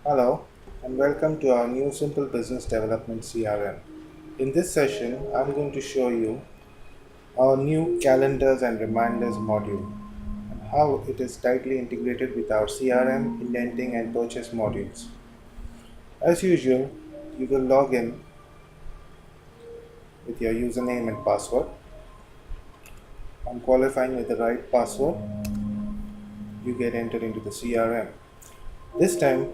Hello, and welcome to our new Simple Business Development CRM. In this session, I'm going to show you our new Calendars and Reminders module and how it is tightly integrated with our CRM, indenting, and purchase modules. As usual, you will log in with your username and password. On qualifying with the right password, you get entered into the CRM. This time,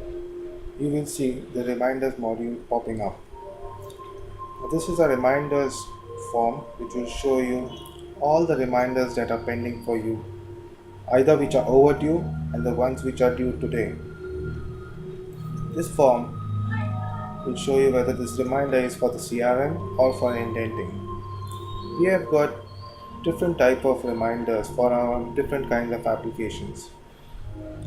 you will see the Reminders module popping up. This is a reminders form which will show you all the reminders that are pending for you, either which are overdue and the ones which are due today. This form will show you whether this reminder is for the CRM or for indenting. We have got different type of reminders for our different kinds of applications.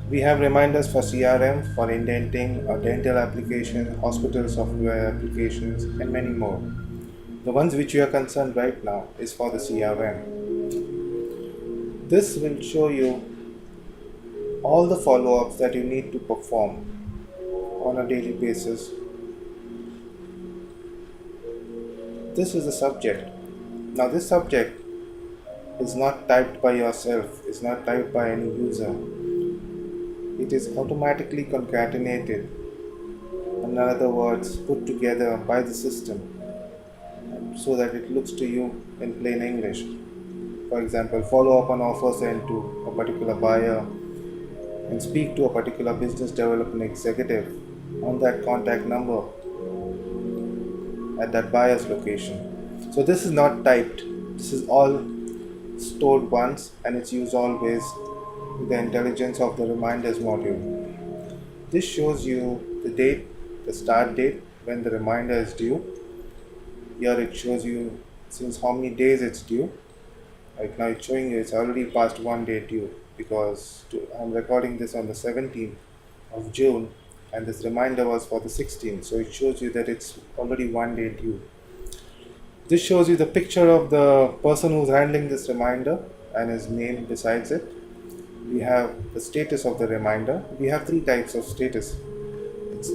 We have reminders for CRM, for indenting, dental application, hospital software applications, and many more. The ones which we are concerned right now is for the CRM. This will show you all the follow-ups that you need to perform on a daily basis. This is the subject. Now this subject is not typed by yourself, is not typed by any user. It is automatically concatenated, in other words, put together by the system so that it looks to you in plain English. For example, follow up on offer sent to a particular buyer and speak to a particular business development executive on that contact number at that buyer's location. So this is not typed. This is all stored once and it's used always with the intelligence of the reminders module. This shows you the date, the start date when the reminder is due. Here it shows you since how many days it's due. Right now it's showing you it's already past 1 day due because I'm recording this on the 17th of June and this reminder was for the 16th, so it shows you that it's already 1 day due. This shows you the picture of the person who's handling this reminder and his name besides it. We have the status of the reminder. We have three types of status. It's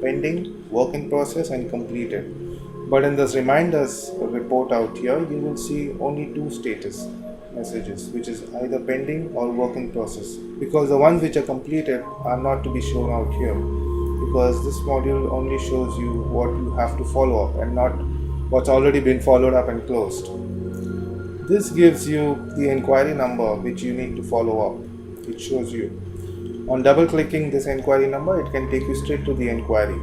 pending, work in process, and completed. But in this reminders report out here, you will see only two status messages, which is either pending or work in process. Because the ones which are completed are not to be shown out here. Because this module only shows you what you have to follow up and not what's already been followed up and closed. This gives you the inquiry number which you need to follow up. It shows you. On double clicking this inquiry number, it can take you straight to the inquiry.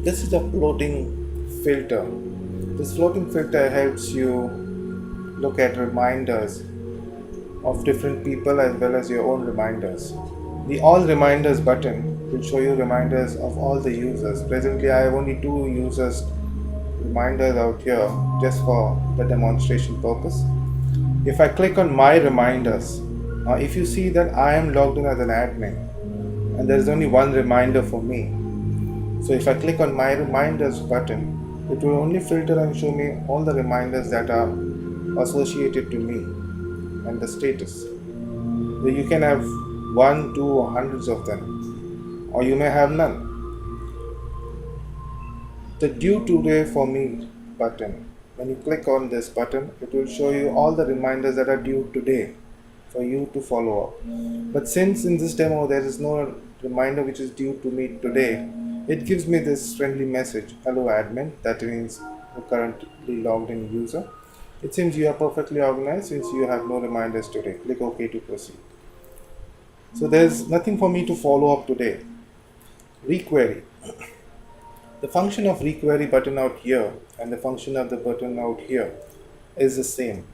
This is a floating filter. This floating filter helps you look at reminders of different people as well as your own reminders. The all reminders button will show you reminders of all the users. Presently I have only two users reminders out here just for the demonstration purpose. If I click on my reminders, now if you see that I am logged in as an admin and there is only one reminder for me. So if I click on my reminders button, it will only filter and show me all the reminders that are associated to me and the status. So you can have one, two, or hundreds of them, or you may have none. The due today for me button, when you click on this button, it will show you all the reminders that are due today for you to follow up. But since in this demo there is no reminder which is due to me today, it gives me this friendly message, hello admin, that means the currently logged in user. It seems you are perfectly organized since you have no reminders today. Click OK to proceed. So there's nothing for me to follow up today. Requery. The function of requery button out here and the function of the button out here is the same.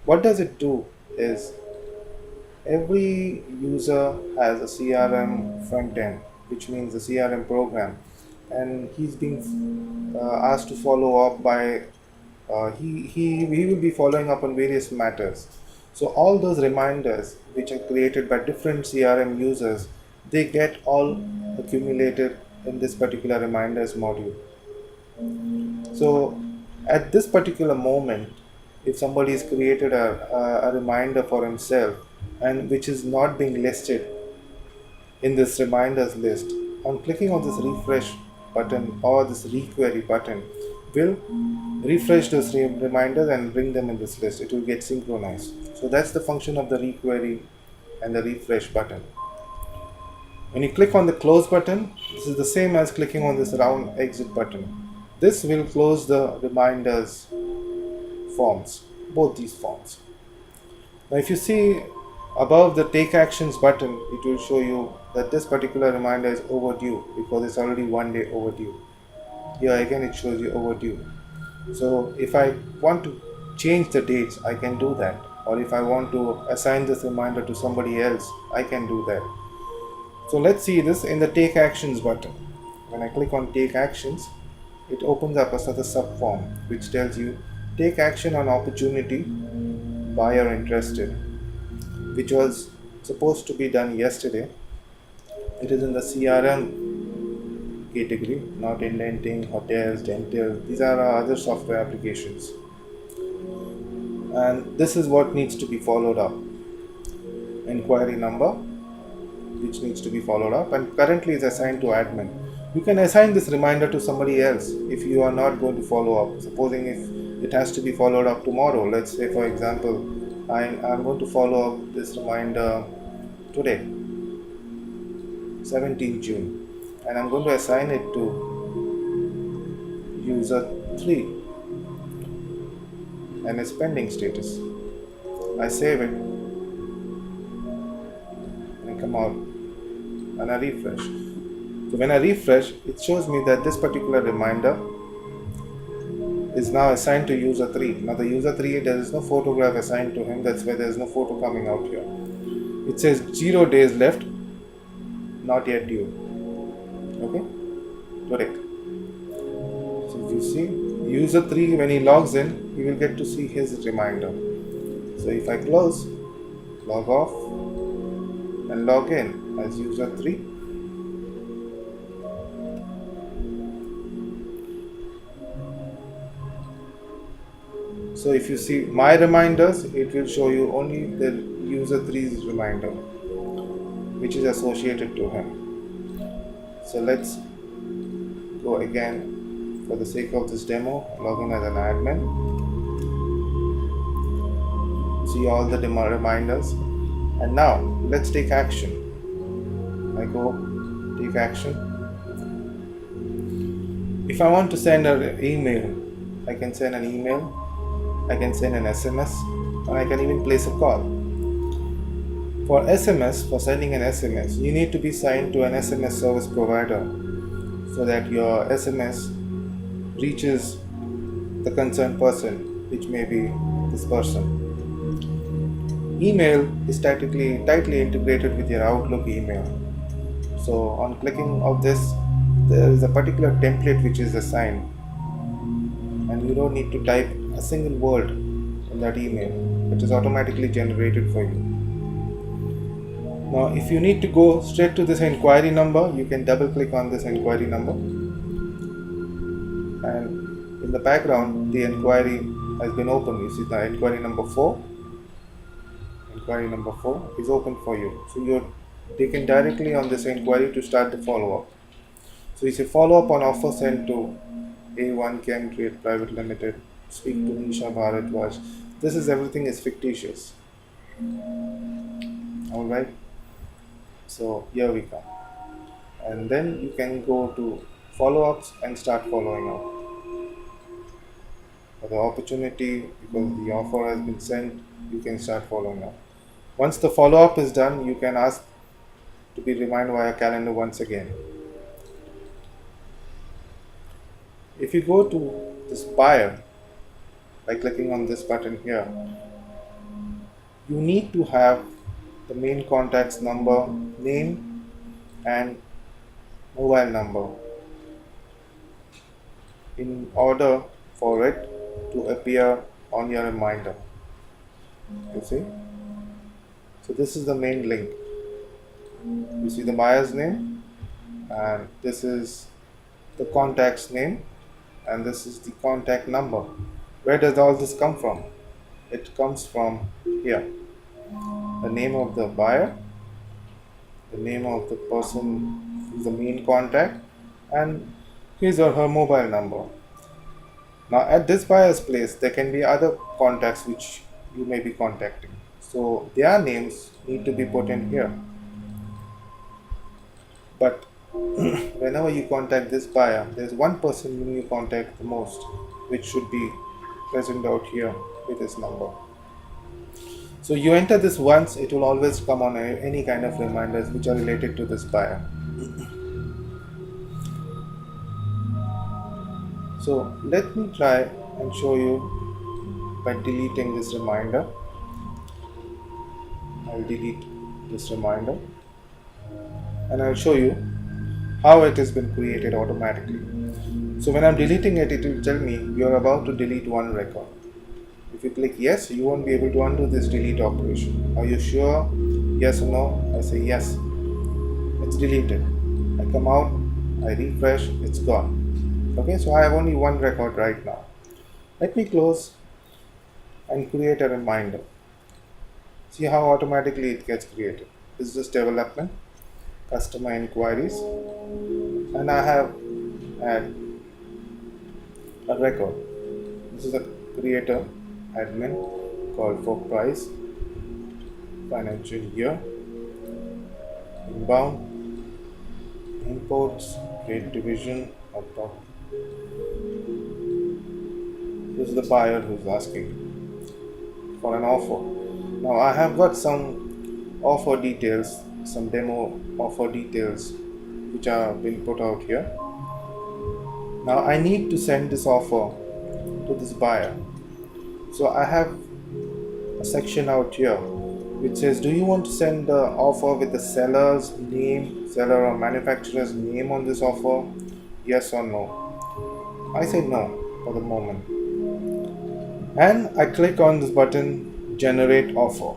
What does it do is every user has a CRM front end, which means the CRM program, and he's being asked to follow up by he will be following up on various matters. So all those reminders which are created by different CRM users, they get all accumulated in this particular reminders module. So at this particular moment, if somebody has created a reminder for himself and which is not being listed in this reminders list. On clicking on this refresh button or this requery button will refresh those reminders and bring them in this list. It will get synchronized. So that's the function of the requery and the refresh button. When you click on the close button, this is the same as clicking on this round exit button. This will close the reminders forms, both these forms. Now if you see above the take actions button, it will show you that this particular reminder is overdue because it's already 1 day overdue. Here again it shows you overdue. So if I want to change the dates, I can do that. Or if I want to assign this reminder to somebody else, I can do that. So let's see this in the take actions button. When I click on take actions, it opens up as a subform which tells you take action on opportunity, buyer interested, which was supposed to be done yesterday. It is in the CRM category, not indenting, hotels, dental. These are our other software applications. And this is what needs to be followed up. Inquiry number, which needs to be followed up, and currently is assigned to admin. You can assign this reminder to somebody else if you are not going to follow up. Supposing if it has to be followed up tomorrow, let's say for example, I'm going to follow up this reminder today, 17th June, and I'm going to assign it to user 3 and its pending status. I save it and I come out and I refresh. So when I refresh, it shows me that this particular reminder is now assigned to user 3. Now the user 3, there is no photograph assigned to him, that's why there is no photo coming out here. It says 0 days left, not yet due. Okay, correct. So if you see user 3, when he logs in, he will get to see his reminder. So if I close, log off and log in as user 3, so if you see my reminders, it will show you only the user 3's reminder which is associated to him. So let's go again for the sake of this demo, log in as an admin, see all the reminders, and now let's take action. I go take action. If I want to send an email, I can send an email, I can send an SMS, and I can even place a call. For SMS, for sending an SMS, you need to be signed to an SMS service provider so that your SMS reaches the concerned person, which may be this person. Email is tightly integrated with your Outlook email. So on clicking of this, there is a particular template which is assigned, and you don't need to type a single word in that email. It is automatically generated for you. Now if you need to go straight to this inquiry number, you can double click on this inquiry number, and in the background the inquiry has been opened. You see the inquiry number 4. Inquiry number 4 is open for you. So you're taken directly on this inquiry to start the follow-up. So you say follow up on offer sent to A1 Chem Trade Private Limited. Speak to Nisha Bharadwaj. This is everything is fictitious. Alright. So here we come. And then you can go to follow-ups and start following up. For the opportunity, because the offer has been sent, you can start following up. Once the follow-up is done, you can ask to be reminded via calendar once again. If you go to this buyer by clicking on this button here, you need to have the main contact's number, name and mobile number in order for it to appear on your reminder. You see? So this is the main link. You see the buyer's name, and this is the contact's name, and this is the contact number. Where does all this come from? It comes from here. The name of the buyer, the name of the person who's the main contact, and his or her mobile number. Now, at this buyer's place, there can be other contacts which you may be contacting. So, their names need to be put in here. But whenever you contact this buyer, there's one person whom you contact the most, which should be present out here with this number. So you enter this once, it will always come on any kind of reminders which are related to this buyer. So let me try and show you by deleting this reminder. I'll delete this reminder and I'll show you how it has been created automatically. So when I'm deleting it, it will tell me you're about to delete one record. If you click yes, you won't be able to undo this delete operation. Are you sure? Yes or no? I say yes. It's deleted. I come out, I refresh, it's gone. Okay, so I have only one record right now. Let me close and create a reminder. See how automatically it gets created. Business development, customer inquiries, and I have had a record. This is a creator admin called for price, financial year, inbound, imports, trade division, or top. This is the buyer who's asking for an offer. Now I have got some offer details, some demo offer details which are being put out here. Now I need to send this offer to this buyer. So I have a section out here which says, do you want to send the offer with the seller's name, seller or manufacturer's name on this offer? Yes or no? I say no for the moment. And I click on this button, generate offer.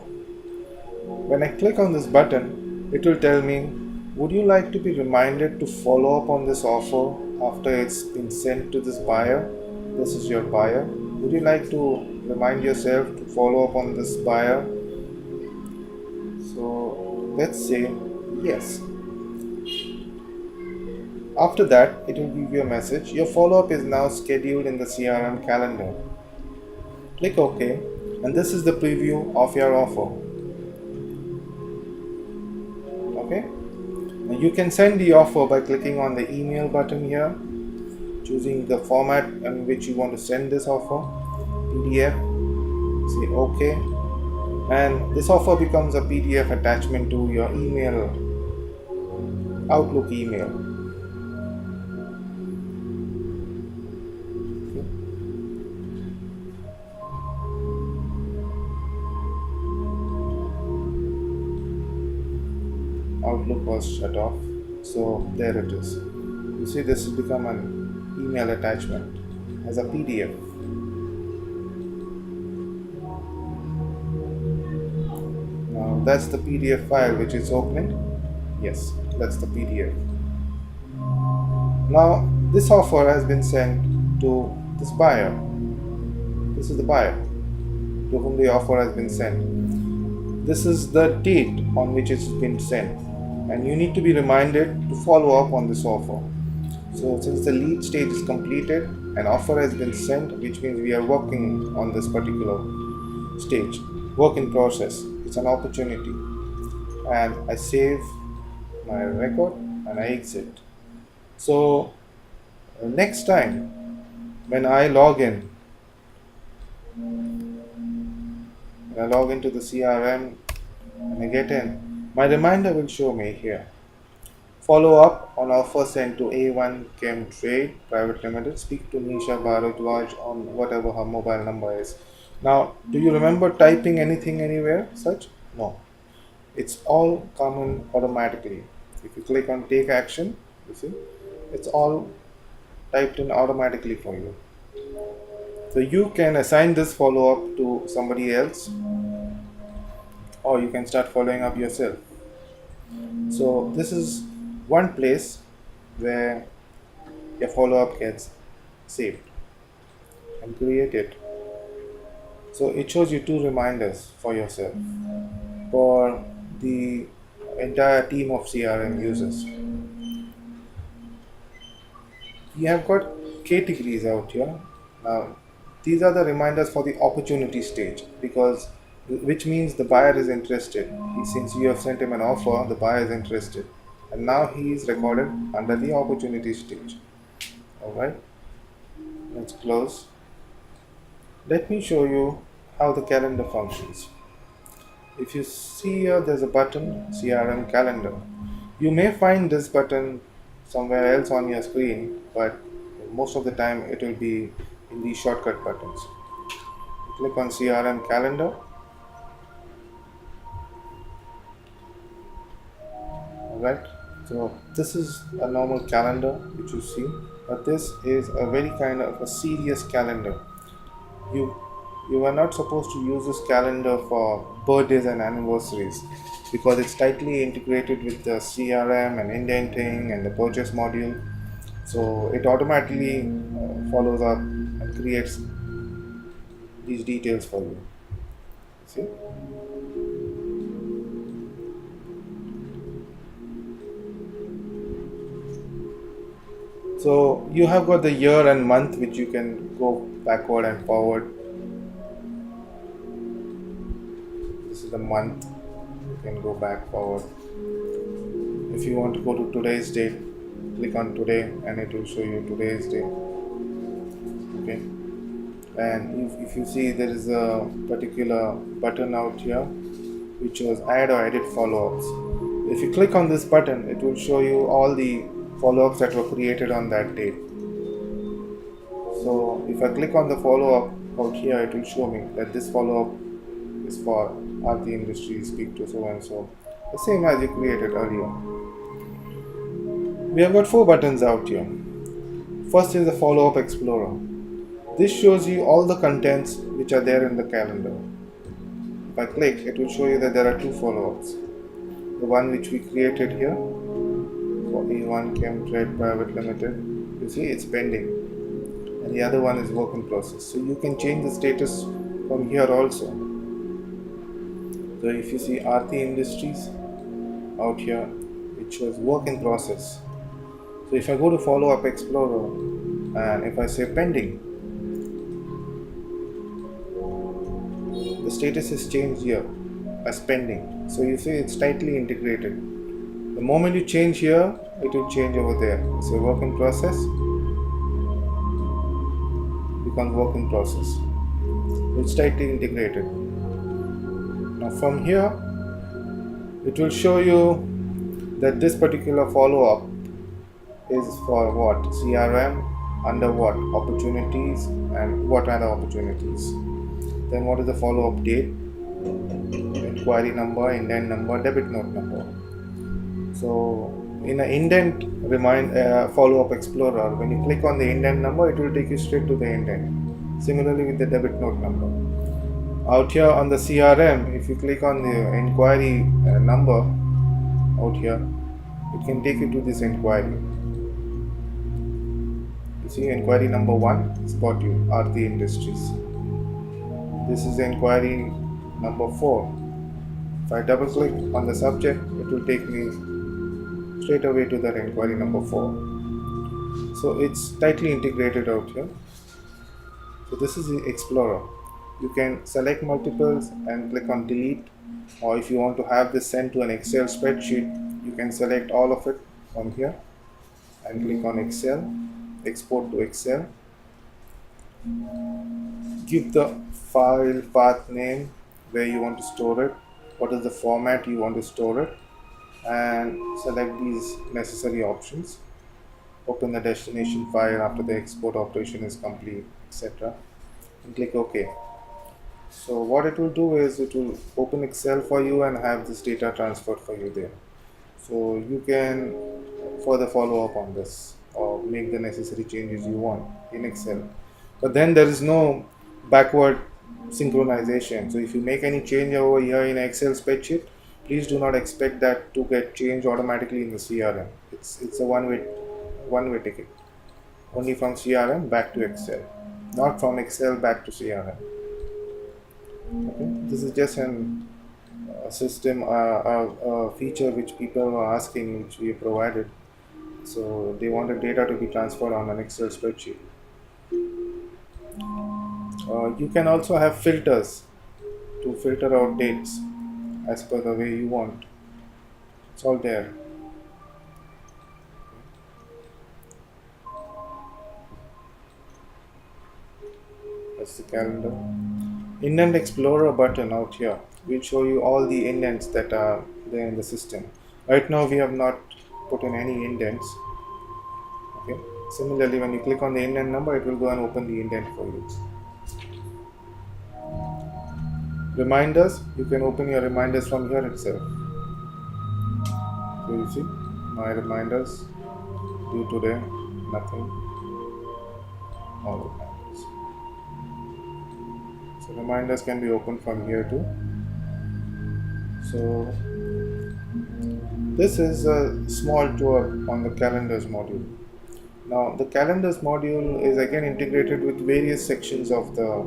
When I click on this button, it will tell me, would you like to be reminded to follow up on this offer after it's been sent to this buyer? This is your buyer. Would you like to remind yourself to follow up on this buyer? So let's say yes. After that, it will give you a message. Your follow-up is now scheduled in the CRM calendar. Click OK, and this is the preview of your offer. Okay, now you can send the offer by clicking on the email button here, choosing the format in which you want to send this offer, PDF, say OK, and this offer becomes a PDF attachment to your email, Outlook email. Outlook was shut off, so there it is. You see, this has become an email attachment as a PDF. Now that's the PDF file which is opening. Yes, that's the PDF. Now this offer has been sent to this buyer. This is the buyer to whom the offer has been sent. This is the date on which it's been sent, and you need to be reminded to follow up on this offer. So since the lead stage is completed, an offer has been sent, which means we are working on this particular stage, work in process. It's an opportunity, and I save my record and I exit. So next time when I log in, when I log into the CRM and I get in, my reminder will show me here. Follow up on offer sent to A1 Chem Trade Private Limited. Speak to Nisha Bharadwaj on whatever her mobile number is. Now, do you remember typing anything anywhere such? No. It's all coming automatically. If you click on take action, you see, it's all typed in automatically for you. So you can assign this follow up to somebody else, or you can start following up yourself. So this is one place where your follow-up gets saved and created. So it shows you two reminders for yourself. For the entire team of CRM users. We have got categories out here. Now, these are the reminders for the opportunity stage, because which means the buyer is interested. Since you have sent him an offer, the buyer is interested, and now he is recorded under the opportunity stage. All right, let's close. Let me show you how the calendar functions. If you see here, there's a button, CRM Calendar. You may find this button somewhere else on your screen, but most of the time it will be in these shortcut buttons. You click on CRM Calendar. Alright, so this is a normal calendar which you see, but this is a very kind of a serious calendar. You you are not supposed to use this calendar for birthdays and anniversaries, because it's tightly integrated with the CRM and indenting and the purchase module. So it automatically follows up and creates these details for you. See? So you have got the year and month which you can go backward and forward. This is the month. You can go back forward. If you want to go to today's date, click on today and it will show you today's date. Okay. And if you see, there is a particular button out here which shows add or edit follow-ups. If you click on this button, it will show you all the follow-ups that were created on that date. So if I click on the follow-up out here, it will show me that this follow-up is for RT Industry, speak to so and so, the same as you created earlier. We have got 4 buttons out here. First is the follow-up explorer. This shows you all the contents which are there in the calendar. If I click, it will show you that there are 2 follow-ups. The one which we created here for A1 Chem Trade Private Limited, you see it's pending, and the other one is work in process. So you can change the status from here also. So if you see RT Industries out here, it shows work in process. So if I go to follow up explorer and if I say pending, the status is changed here as pending. So you see it's tightly integrated. The moment you change here, it will change over there. It's a work in process, becomes work in process. It's tightly integrated. Now from here, it will show you that this particular follow-up is for what? CRM, under what? Opportunities, and what other opportunities. Then what is the follow-up date? Inquiry number, indent number, debit note number. So in an indent follow-up explorer, when you click on the indent number, it will take you straight to the indent. Similarly with the debit note number. Out here on the CRM, if you click on the inquiry number out here, it can take you to this inquiry. You see inquiry number 1 is brought you RT Industries. This is inquiry number 4. If I double click on the subject, it will take me straight away to that inquiry number 4. So it's tightly integrated out here. So this is the explorer. You can select multiples and click on delete, or if you want to have this sent to an Excel spreadsheet, you can select all of it from here and click on Excel, export to Excel. Give the file path name where you want to store it, what is the format you want to store it, and select these necessary options. Open the destination file after the export operation is complete, etc. and click OK. So what it will do is it will open Excel for you and have this data transferred for you there. So you can further follow up on this or make the necessary changes you want in Excel. But then there is no backward synchronization. So if you make any change over here in Excel spreadsheet, please do not expect that to get changed automatically in the CRM. It's a one-way ticket. Only from CRM back to Excel, not from Excel back to CRM. Okay. This is just a a system, a feature which people were asking, which we provided. So they wanted data to be transferred on an Excel spreadsheet. You can also have filters to filter out dates as per the way you want. It's all there. That's the calendar. Indent Explorer button out here will show you all the indents that are there in the system. Right now we have not put in any indents. Okay. Similarly, when you click on the indent number, it will go and open the indent for you. Reminders, you can open your reminders from here itself. So you see, my reminders, due today, nothing, all reminders. So reminders can be opened from here too. So this is a small tour on the calendars module. Now the calendars module is again integrated with various sections of the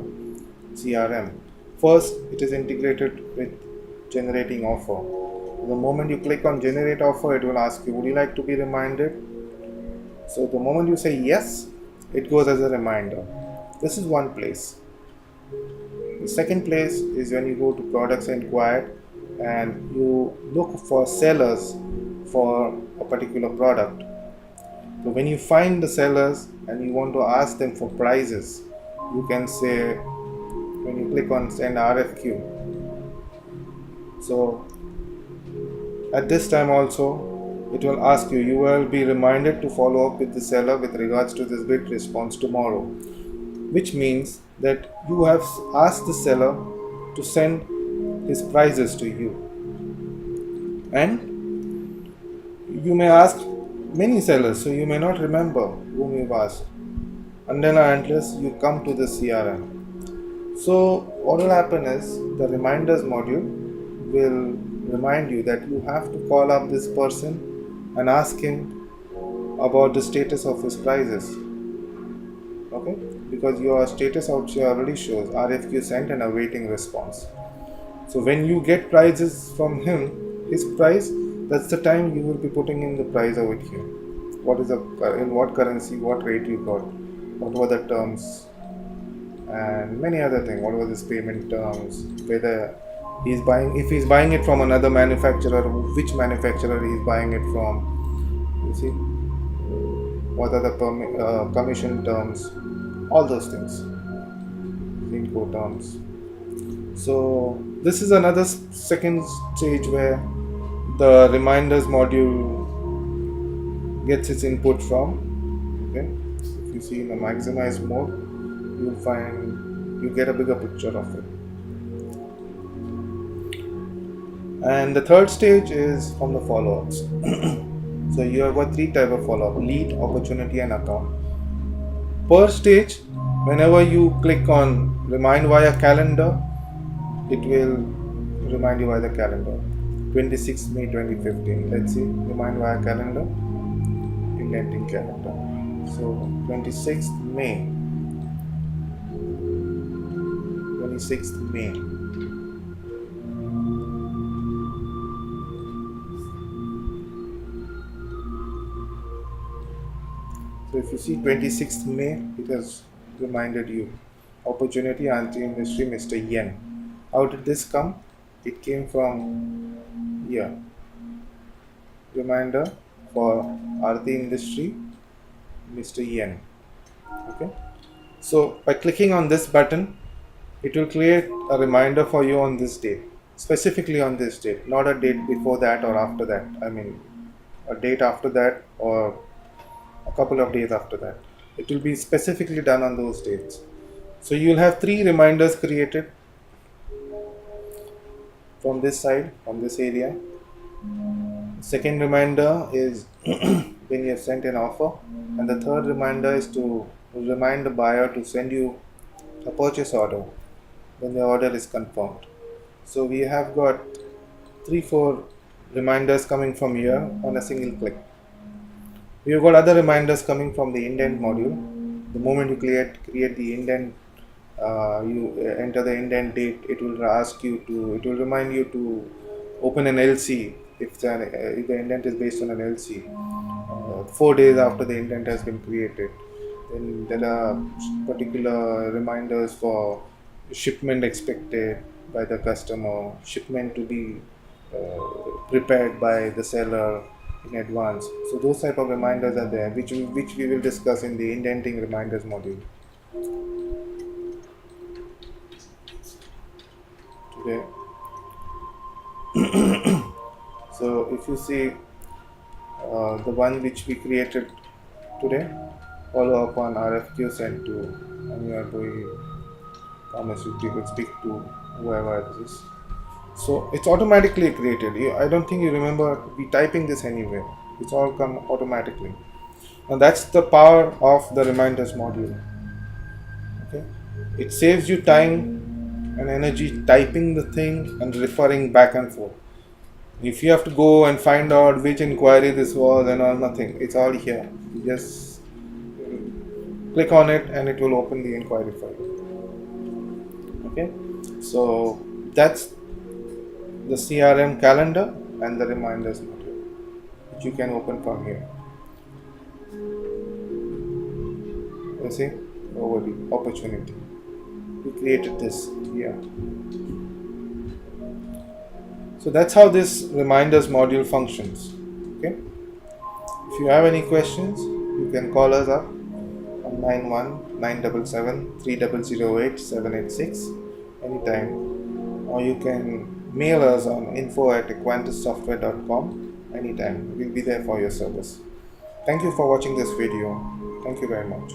CRM. First, it is integrated with generating offer. The moment you click on generate offer, it will ask you, would you like to be reminded? So the moment you say yes, it goes as a reminder. This is one place. The second place is when you go to products inquired and you look for sellers for a particular product. So when you find the sellers and you want to ask them for prices, you can say, when you click on send RFQ. So at this time also, it will ask you, you will be reminded to follow up with the seller with regards to this bid response tomorrow, which means that you have asked the seller to send his prices to you. And you may ask many sellers, so you may not remember whom you've asked unless you come to the CRM. So what will happen is the reminders module will remind you that you have to call up this person and ask him about the status of his prices. Okay, because your status out here already shows RFQ sent and awaiting response. So when you get prices from him, his price, that's the time you will be putting in the price over here. What is in what currency, what rate you got, what were the terms, and many other things. What were his payment terms, whether he's buying, if he's buying it from another manufacturer, which manufacturer he's buying it from. You see, what are the commission terms, all those things, Inco terms. So this is another second stage where the reminders module gets its input from. Okay, if you see in the maximize mode, you'll find you get a bigger picture of it. And the third stage is from the follow-ups. So you have got three types of follow-up: lead, opportunity, and account. Per stage, whenever you click on remind via calendar, it will remind you via the calendar. 26 May 2015. Let's see, remind via calendar, indenting calendar. So 26th May. 26th May. So if you see 26th May, it has reminded you. Opportunity anti-industry Mr. Yen. How did this come? It came from here. Reminder for RT industry Mr. Yen. Okay. So by clicking on this button, it will create a reminder for you on this date, specifically on this date, not a date before that or after that. I mean, a date after that or a couple of days after that. It will be specifically done on those dates. So you will have three reminders created from this side, from this area. Second reminder is when you have sent an offer, and the third reminder is to remind the buyer to send you a purchase order when the order is confirmed. So we have got 3-4 reminders coming from here on a single click. We have got other reminders coming from the indent module. The moment you create the indent, you enter the indent date, it will ask you to, it will remind you to open an LC if the intent is based on an LC 4 days after the intent has been created. Then there are particular reminders for shipment expected by the customer, shipment to be prepared by the seller in advance. So those type of reminders are there, which we will discuss in the indenting reminders module today. So if you see the one which we created today, follow up on RFQ sent to Anuyarboy pharmaceutical, speak to whoever it is. So it's automatically created. I don't think you remember be typing this anywhere. It's all come automatically. And that's the power of the reminders module. Okay, it saves you time and energy typing the thing and referring back and forth. If you have to go and find out which inquiry this was and all, nothing. It's all here. You just click on it and it will open the inquiry for you. Okay, so that's the CRM calendar and the reminders module, which you can open from here. You see, overview, opportunity. We created this here. So that's how this reminders module functions. Okay. If you have any questions, you can call us up on 91-977-3008-786 anytime, or you can mail us on info@aqantassoftware.com anytime. We'll be there for your service. Thank you for watching this video. Thank you very much.